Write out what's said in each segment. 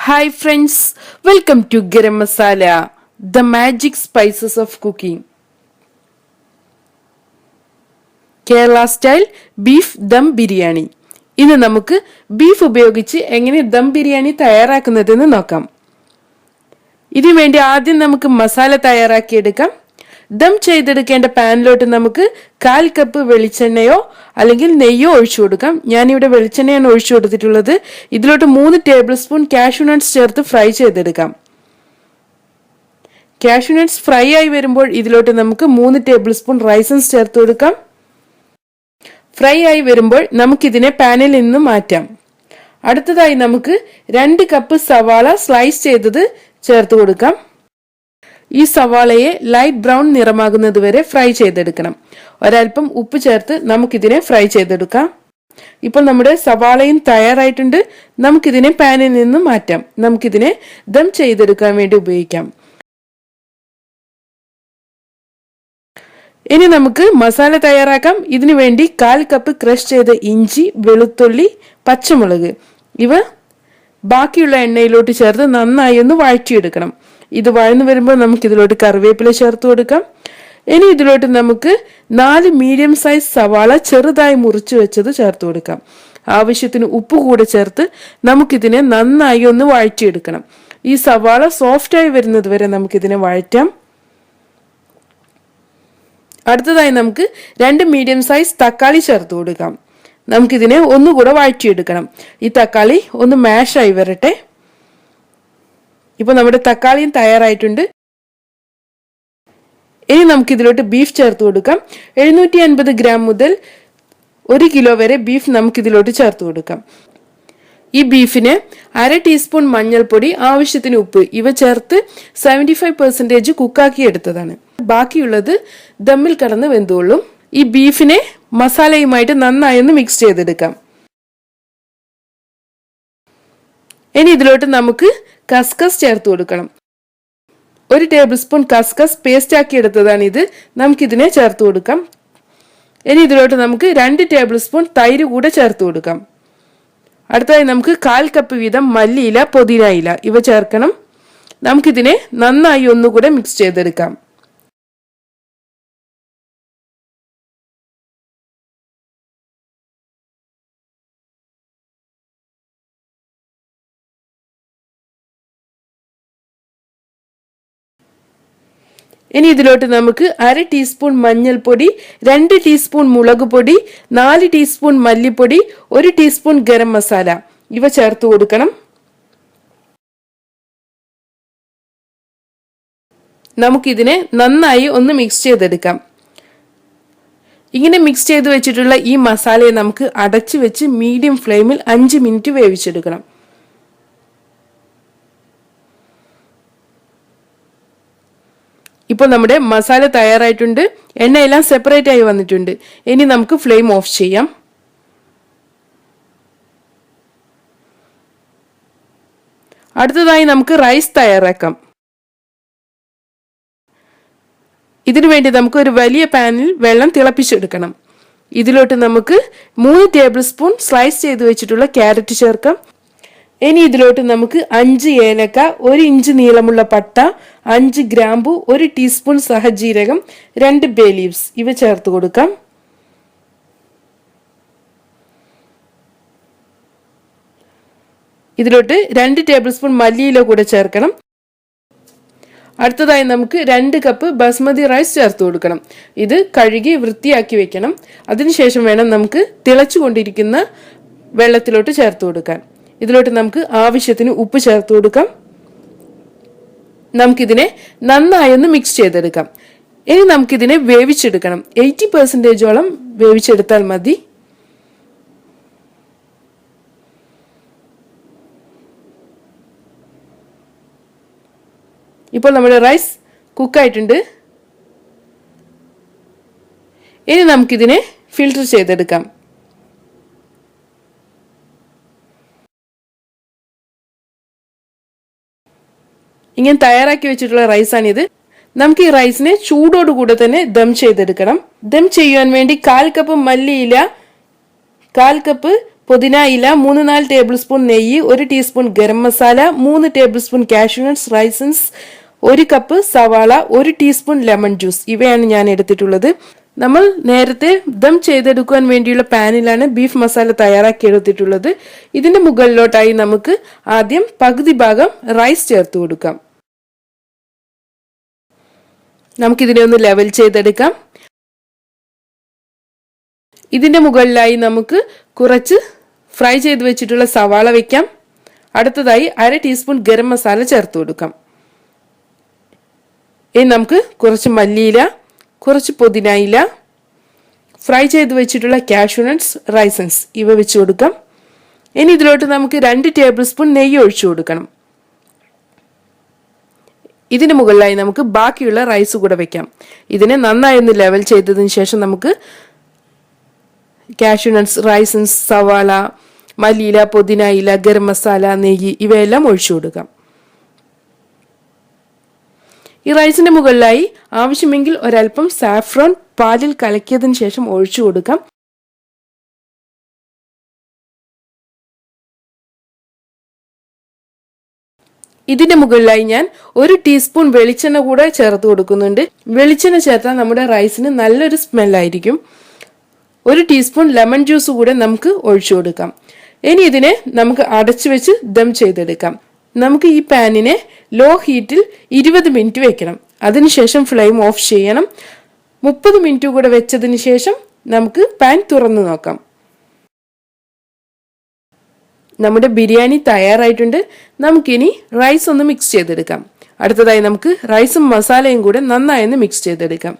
Hi friends, welcome to Garam Masala, the magic spices of cooking. Kerala style beef dum biryani. ഇന്ന് നമുക്ക് beef ഉപയോഗിച്ച് എങ്ങനെ ദം ബിരിയാണി തയ്യാറാക്കുന്നതെന്ന് നോക്കാം. ഇതിനു വേണ്ടി ആദ്യം നമുക്ക് മസാല തയ്യാറാക്കിയെടുക്കാം. ദം ചെയ്തെടുക്കേണ്ട പാനിലോട്ട് നമുക്ക് 1/4 കപ്പ് വെളിച്ചെണ്ണയോ അല്ലെങ്കിൽ നെയ്യോ ഒഴിച്ചു കൊടുക്കാം. ഞാനിവിടെ വെളിച്ചെണ്ണയാണ് ഒഴിച്ചു കൊടുത്തിട്ടുള്ളത്. ഇതിലോട്ട് 3 ടേബിൾ സ്പൂൺ കാഷ്യൂ നട്ട്സ് ചേർത്ത് ഫ്രൈ ചെയ്തെടുക്കാം. കാഷ്യൂ നട്ട്സ് ഫ്രൈ ആയി വരുമ്പോൾ ഇതിലോട്ട് നമുക്ക് 3 ടേബിൾ സ്പൂൺ റൈസൻസ് ചേർത്ത് കൊടുക്കാം. ഫ്രൈ ആയി വരുമ്പോൾ നമുക്കിതിനെ പാനിൽ നിന്ന് മാറ്റാം. അടുത്തതായി നമുക്ക് 2 കപ്പ് സവാള സ്ലൈസ് ചെയ്തത് ചേർത്ത് കൊടുക്കാം. ഈ സവാളയെ ലൈറ്റ് ബ്രൗൺ നിറമാകുന്നത് വരെ ഫ്രൈ ചെയ്തെടുക്കണം. ഒരൽപ്പം ഉപ്പ് ചേർത്ത് നമുക്കിതിനെ ഫ്രൈ ചെയ്തെടുക്കാം. ഇപ്പോൾ നമ്മുടെ സവാളയും തയ്യാറായിട്ടുണ്ട്. നമുക്കിതിനെ പാനിൽ നിന്ന് മാറ്റാം. നമുക്കിതിനെ ദം ചെയ്തെടുക്കാൻ വേണ്ടി ഉപയോഗിക്കാം. ഇനി നമുക്ക് മസാല തയ്യാറാക്കാം. ഇതിനു വേണ്ടി 1/4 കപ്പ് ക്രഷ് ചെയ്ത ഇഞ്ചി, വെളുത്തുള്ളി, പച്ചമുളക് ഇവ ബാക്കിയുള്ള എണ്ണയിലോട്ട് ചേർത്ത് നന്നായി ഒന്ന് വഴറ്റിയെടുക്കണം. ഇത് വഴന്നു വരുമ്പോൾ നമുക്ക് ഇതിലോട്ട് കറിവേപ്പില ചേർത്ത് കൊടുക്കാം. ഇനി ഇതിലോട്ട് നമുക്ക് 4 മീഡിയം സൈസ് സവാള ചെറുതായി മുറിച്ചു വെച്ചത് ചേർത്ത് കൊടുക്കാം. ആവശ്യത്തിന് ഉപ്പ് കൂടെ ചേർത്ത് നമുക്കിതിനെ നന്നായി ഒന്ന് വഴറ്റിയെടുക്കണം. ഈ സവാള സോഫ്റ്റ് ആയി വരുന്നത് വരെ നമുക്കിതിനെ വഴറ്റാം. അടുത്തതായി നമുക്ക് 2 മീഡിയം സൈസ് തക്കാളി ചേർത്ത് കൊടുക്കാം. നമുക്കിതിനെ ഒന്നുകൂടെ വഴറ്റിയെടുക്കണം. ഈ തക്കാളി ഒന്ന് മാഷായി വരട്ടെ. ഇപ്പോൾ നമ്മുടെ തക്കാളിയും തയ്യാറായിട്ടുണ്ട്. ഇനി നമുക്ക് ഇതിലോട്ട് ബീഫ് ചേർത്ത് കൊടുക്കാം. 750 ഗ്രാം മുതൽ 1 കിലോ വരെ ബീഫ് നമുക്ക് ഇതിലോട്ട് ചേർത്ത് കൊടുക്കാം. ഈ ബീഫിന് 1/2 ടീസ്പൂൺ മഞ്ഞൾപ്പൊടി, ആവശ്യത്തിന് ഉപ്പ് ഇവ ചേർത്ത് 75% കുക്കാക്കി എടുത്തതാണ്. ബാക്കിയുള്ളത് ദമ്മിൽ കടന്ന് വെന്തോളും. ഈ ബീഫിനെ മസാലയുമായിട്ട് നന്നായി ഒന്ന് മിക്സ് ചെയ്തെടുക്കാം. ഇനി ഇതിലോട്ട് നമുക്ക് കസ്കസ് ചേർത്ത് കൊടുക്കണം. 1 ടേബിൾ സ്പൂൺ കസ്കസ് പേസ്റ്റ് ആക്കി എടുത്തതാണ് ഇത്. നമുക്കിതിനെ ചേർത്ത് കൊടുക്കാം. ഇനി ഇതിലോട്ട് നമുക്ക് 2 ടേബിൾ സ്പൂൺ തൈര് കൂടെ ചേർത്ത് കൊടുക്കാം. അടുത്തതായി നമുക്ക് 1/4 കപ്പ് വീതം മല്ലിയില, പുതിന ഇല ഇവ ചേർക്കണം. നമുക്കിതിനെ നന്നായി ഒന്നുകൂടെ മിക്സ് ചെയ്തെടുക്കാം. ഇനി ഇതിലോട്ട് നമുക്ക് 1/2 ടീസ്പൂൺ മഞ്ഞൾപ്പൊടി, 2 ടീസ്പൂൺ മുളക് പൊടി, 4 ടീസ്പൂൺ മല്ലിപ്പൊടി, 1 ടീസ്പൂൺ ഗരം മസാല ഇവ ചേർത്ത് കൊടുക്കണം. നമുക്കിതിനെ നന്നായി ഒന്ന് മിക്സ് ചെയ്തെടുക്കാം. ഇങ്ങനെ മിക്സ് ചെയ്ത് വെച്ചിട്ടുള്ള ഈ മസാലയെ നമുക്ക് അടച്ചു വെച്ച് മീഡിയം ഫ്ലെയിമിൽ 5 മിനിറ്റ് വേവിച്ചെടുക്കണം. ഇപ്പോൾ നമ്മുടെ മസാല തയ്യാറായിട്ടുണ്ട്. എണ്ണയെല്ലാം സെപ്പറേറ്റ് ആയി വന്നിട്ടുണ്ട്. ഇനി നമുക്ക് ഫ്ലെയിം ഓഫ് ചെയ്യാം. അടുത്തതായി നമുക്ക് റൈസ് തയ്യാറാക്കാം. ഇതിനു വേണ്ടി നമുക്ക് ഒരു വലിയ പാനിൽ വെള്ളം തിളപ്പിച്ചെടുക്കണം. ഇതിലോട്ട് നമുക്ക് 3 ടേബിൾ സ്പൂൺ സ്ലൈസ് ചെയ്ത് വെച്ചിട്ടുള്ള ക്യാരറ്റ് ചേർക്കാം. ഇനി ഇതിലോട്ട് നമുക്ക് 5 ഏലക്ക, 1 ഇഞ്ച് നീളമുള്ള പട്ട, 5 ഗ്രാമ്പു, 1 ടീസ്പൂൺ സഹജീരകം, 2 ബേ ലീവ്സ് ഇവ ചേർത്ത് കൊടുക്കാം. ഇതിലോട്ട് 2 ടേബിൾ സ്പൂൺ മല്ലിയില കൂടെ ചേർക്കണം. അടുത്തതായി നമുക്ക് 2 കപ്പ് ബസ്മതി റൈസ് ചേർത്ത് കൊടുക്കണം. ഇത് കഴുകി വൃത്തിയാക്കി വെക്കണം. അതിനുശേഷം വേണം നമുക്ക് തിളച്ചുകൊണ്ടിരിക്കുന്ന വെള്ളത്തിലോട്ട് ചേർത്ത് കൊടുക്കാൻ. ഇതിലോട്ട് നമുക്ക് ആവശ്യത്തിന് ഉപ്പ് ചേർത്ത് കൊടുക്കാം. നമുക്കിതിനെ നന്നായി ഒന്ന് മിക്സ് ചെയ്തെടുക്കാം. ഇനി നമുക്കിതിനെ വേവിച്ചെടുക്കണം. 80% വേവിച്ചെടുത്താൽ മതി. ഇപ്പോൾ നമ്മുടെ റൈസ് കുക്കായിട്ടുണ്ട്. ഇനി നമുക്കിതിനെ ഫിൽട്ടർ ചെയ്തെടുക്കാം. ഇങ്ങനെ തയ്യാറാക്കി വെച്ചിട്ടുള്ള റൈസാണിത്. നമുക്ക് ഈ റൈസിനെ ചൂടോടുകൂടെ തന്നെ ദം ചെയ്തെടുക്കണം. ദം ചെയ്യാൻ വേണ്ടി 1/4 കപ്പ് മല്ലിയില, 1/4 കപ്പ് പുതിന ഇല 3-4 ടേബിൾ സ്പൂൺ നെയ്യ്, 1 teaspoon garam masala, 3 table spoon cashew nuts, റൈസൻസ്, 1 cup സവാള, 1 ടീസ്പൂൺ ലെമൺ ജ്യൂസ് ഇവയാണ് ഞാൻ എടുത്തിട്ടുള്ളത്. നമ്മൾ നേരത്തെ ദം ചെയ്തെടുക്കുവാൻ വേണ്ടിയുള്ള പാനിലാണ് ബീഫ് മസാല തയ്യാറാക്കി എടുത്തിട്ടുള്ളത്. ഇതിന്റെ മുകളിലോട്ടായി നമുക്ക് ആദ്യം പകുതി ഭാഗം റൈസ് ചേർത്ത് കൊടുക്കാം. നമുക്കിതിനെ ഒന്ന് ലെവൽ ചെയ്തെടുക്കാം. ഇതിന്റെ മുകളിലായി നമുക്ക് കുറച്ച് ഫ്രൈ ചെയ്ത് വെച്ചിട്ടുള്ള സവാള വെക്കാം. അടുത്തതായി 1/2 ടീസ്പൂൺ ഗരം മസാല ചേർത്ത് കൊടുക്കാം. ഇനി നമുക്ക് കുറച്ച് മല്ലിയില, കുറച്ച് പുതിന ഇല, ഫ്രൈ ചെയ്ത് വെച്ചിട്ടുള്ള കാഷ്യൂനട്ട്സ്, റൈസൻസ് ഇവ വെച്ച് കൊടുക്കാം. ഇനി ഇതിലോട്ട് നമുക്ക് 2 ടേബിൾ സ്പൂൺ നെയ്യ് ഒഴിച്ചു കൊടുക്കണം. ഇതിന് മുകളിലായി നമുക്ക് ബാക്കിയുള്ള റൈസ് കൂടെ വെക്കാം. ഇതിനെ നന്നായി ഒന്ന് ലെവൽ ചെയ്തതിന് ശേഷം നമുക്ക് കാഷ്യൂനട്ട്സ്, റൈസൻസ്, സവാള, മല്ലിയില, പുതിന ഇല, ഗരം മസാല, നെയ്യ് ഇവയെല്ലാം ഒഴിച്ചു കൊടുക്കാം. ഈ റൈസിന്റെ മുകളിലായി ആവശ്യമെങ്കിൽ ഒരൽപ്പം സാഫ്രോൺ പാലിൽ കലക്കിയതിന് ശേഷം ഒഴിച്ചു കൊടുക്കാം. ഇതിന്റെ മുകളിലായി ഞാൻ 1 ടീസ്പൂൺ വെളിച്ചെണ്ണ കൂടെ ചേർത്ത് കൊടുക്കുന്നുണ്ട്. വെളിച്ചെണ്ണ ചേർത്താൽ നമ്മുടെ റൈസിന് നല്ലൊരു സ്മെല്ലായിരിക്കും. 1 ടീസ്പൂൺ ലെമൺ ജ്യൂസ് കൂടെ നമുക്ക് ഒഴിച്ചു കൊടുക്കാം. ഇനി ഇതിനെ നമുക്ക് അടച്ചു വെച്ച് ദം ചെയ്തെടുക്കാം. നമുക്ക് ഈ പാനിനെ ലോ ഹീറ്റിൽ 20 മിനിറ്റ് വെക്കണം. അതിനുശേഷം ഫ്ലെയിം ഓഫ് ചെയ്യണം. 30 മിനിറ്റ് കൂടെ വെച്ചതിന് ശേഷം നമുക്ക് പാൻ തുറന്നു നോക്കാം. നമ്മുടെ ബിരിയാണി തയ്യാറായിട്ടുണ്ട്. നമുക്കിനി റൈസ് ഒന്ന് മിക്സ് ചെയ്തെടുക്കാം. അടുത്തതായി നമുക്ക് റൈസും മസാലയും കൂടെ നന്നായി ഒന്ന് മിക്സ് ചെയ്തെടുക്കാം.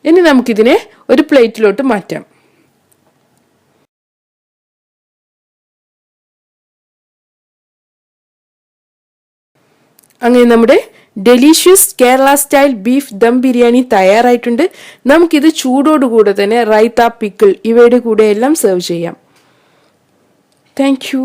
ഇനി നമുക്കിതിനെ ഒരു പ്ലേറ്റിലോട്ട് മാറ്റാം. അങ്ങനെ നമ്മുടെ delicious Kerala style beef dum biryani തയ്യാറായിട്ടുണ്ട്. നമുക്കിത് ചൂടോടുകൂടെ തന്നെ റൈത്ത, പിക്കിൾ ഇവയുടെ കൂടെ എല്ലാം സെർവ് ചെയ്യാം. Thank you.